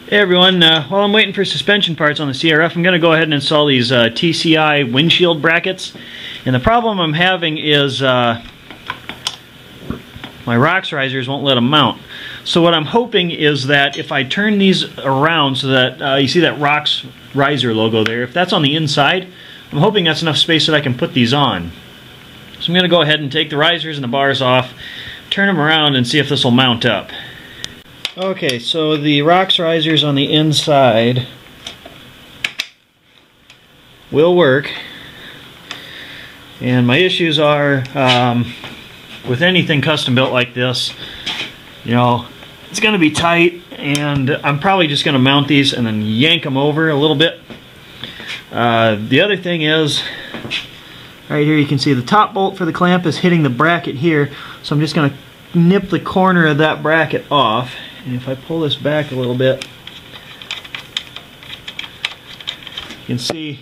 Hey everyone, while I'm waiting for suspension parts on the CRF, I'm going to go ahead and install these TCI windshield brackets. And the problem I'm having is my rocks risers won't let them mount. So what I'm hoping is that if I turn these around so that you see that rocks riser logo there, if that's on the inside, I'm hoping that's enough space that I can put these on. So I'm going to go ahead and take the risers and the bars off, turn them around and see if this will mount up. Okay, so the rocks risers on the inside will work, and my issues are with anything custom built like this, you know, it's going to be tight, and I'm probably just going to mount these and then yank them over a little bit. The other thing is, right here you can see the top bolt for the clamp is hitting the bracket here, so I'm just going to nip the corner of that bracket off. And if I pull this back a little bit, you can see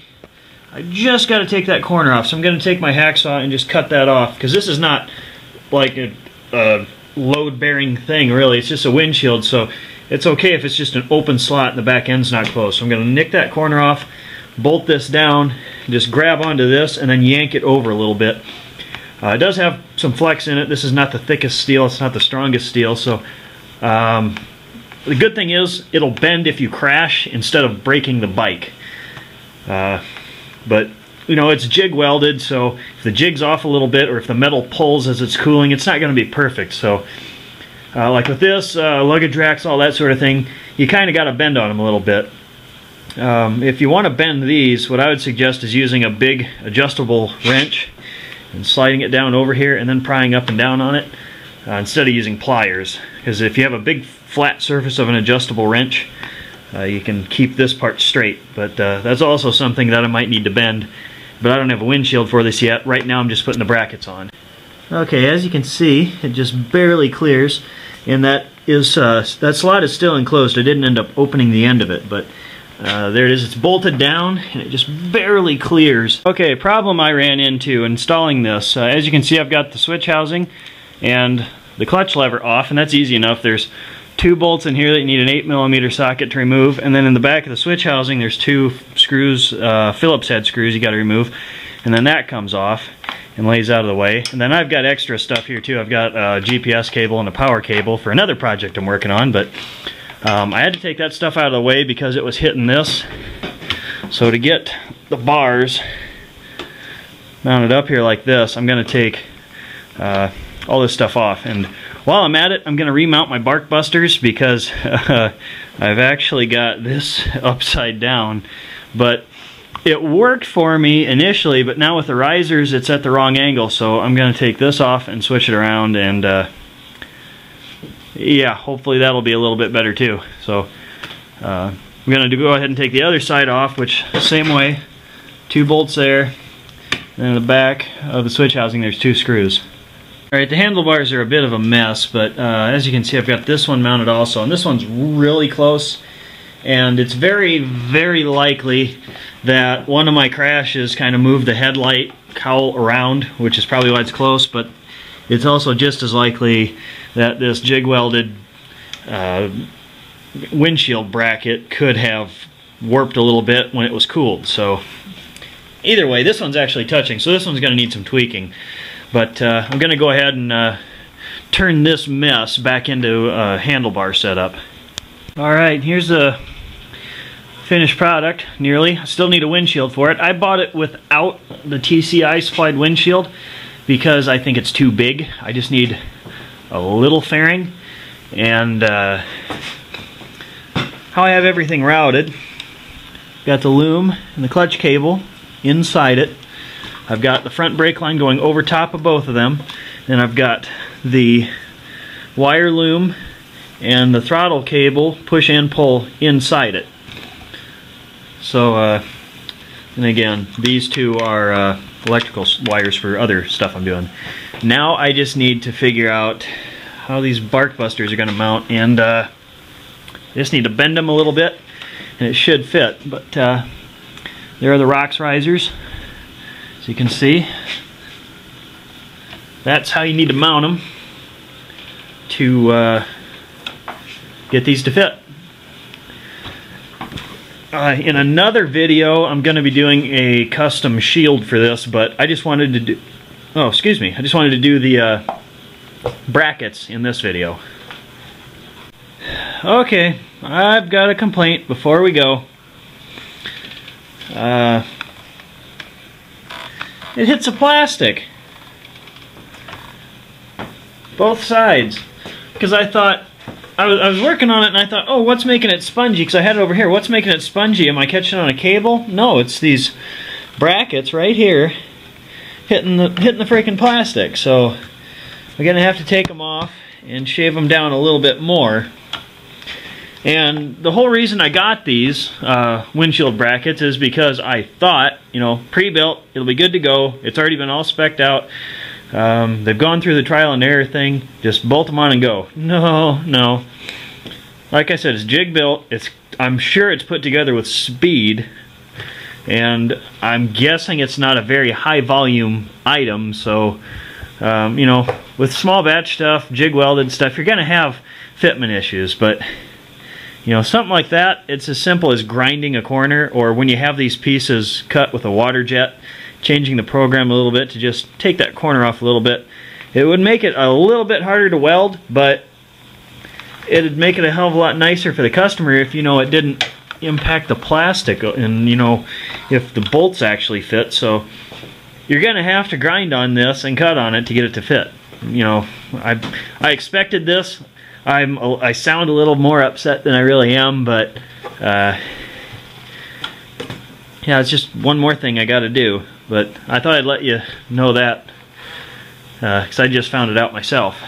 I just got to take that corner off. So I'm going to take my hacksaw and just cut that off, because this is not like a load-bearing thing really. It's just a windshield, so it's okay if it's just an open slot and the back end's not closed. So I'm going to nick that corner off, bolt this down, just grab onto this, and then yank it over a little bit. It does have some flex in it. This is not the thickest steel, it's not the strongest steel, so the good thing is it'll bend if you crash instead of breaking the bike. But you know, it's jig welded, so if the jig's off a little bit or if the metal pulls as it's cooling, it's not going to be perfect. So like with this, luggage racks, all that sort of thing, you kind of got to bend on them a little bit. If you want to bend these, what I would suggest is using a big adjustable wrench and sliding it down over here and then prying up and down on it. Instead of using pliers, because if you have a big flat surface of an adjustable wrench, you can keep this part straight. But that's also something that I might need to bend, but I don't have a windshield for this yet. Right now I'm just putting the brackets on. Okay, as you can see, it just barely clears, and that slot is still enclosed. I didn't end up opening the end of it, but there it is. It's bolted down and it just barely clears. Okay, problem I ran into installing this. As you can see, I've got the switch housing and the clutch lever off, and that's easy enough. There's two bolts in here that you need an 8mm socket to remove, and then in the back of the switch housing there's two screws, Phillips head screws you got to remove, and then that comes off and lays out of the way. And then I've got extra stuff here too. I've got a GPS cable and a power cable for another project I'm working on, but I had to take that stuff out of the way because it was hitting this. So to get the bars mounted up here like this, I'm going to take all this stuff off. And while I'm at it, I'm going to remount my bark busters, because I've actually got this upside down. But it worked for me initially, but now with the risers it's at the wrong angle, so I'm going to take this off and switch it around, and yeah, hopefully that'll be a little bit better too. So I'm going to go ahead and take the other side off, which same way, two bolts there, and in the back of the switch housing there's two screws. Alright, the handlebars are a bit of a mess, but as you can see I've got this one mounted also, and this one's really close, and it's very, very likely that one of my crashes kind of moved the headlight cowl around, which is probably why it's close, but it's also just as likely that this jig welded windshield bracket could have warped a little bit when it was cooled. So either way, this one's actually touching, so this one's going to need some tweaking. But I'm going to go ahead and turn this mess back into a handlebar setup. Alright, here's the finished product, nearly. I still need a windshield for it. I bought it without the TCI supplied windshield because I think it's too big. I just need a little fairing. And how I have everything routed, got the loom and the clutch cable inside it. I've got the front brake line going over top of both of them, and I've got the wire loom and the throttle cable push and pull inside it. So and again, these two are electrical wires for other stuff I'm doing. Now I just need to figure out how these bark busters are going to mount, and I just need to bend them a little bit and it should fit. But there are the rocks risers. So you can see, that's how you need to mount them to get these to fit. in another video, I'm going to be doing a custom shield for this, but I just wanted to do, oh, excuse me, I just wanted to do the brackets in this video. Okay, I've got a complaint before we go. It hits the plastic. Both sides. Because I thought, I was working on it and I thought, oh, what's making it spongy? Because I had it over here. What's making it spongy? Am I catching on a cable? No, it's these brackets right here hitting the freaking plastic. So we're gonna have to take them off and shave them down a little bit more. And the whole reason I got these windshield brackets is because I thought, you know, pre-built, it'll be good to go. It's already been all spec'd out. They've gone through the trial and error thing. Just bolt them on and go. No, no. Like I said, it's jig built. I'm sure it's put together with speed. And I'm guessing it's not a very high volume item. So, you know, with small batch stuff, jig welded stuff, you're going to have fitment issues. But you know, something like that, it's as simple as grinding a corner, or when you have these pieces cut with a water jet, changing the program a little bit to just take that corner off a little bit. It would make it a little bit harder to weld, but it'd make it a hell of a lot nicer for the customer if, you know, it didn't impact the plastic and, you know, if the bolts actually fit. So you're going to have to grind on this and cut on it to get it to fit. You know, I expected this. I sound a little more upset than I really am, but yeah, it's just one more thing I got to do. But I thought I'd let you know that because I just found it out myself.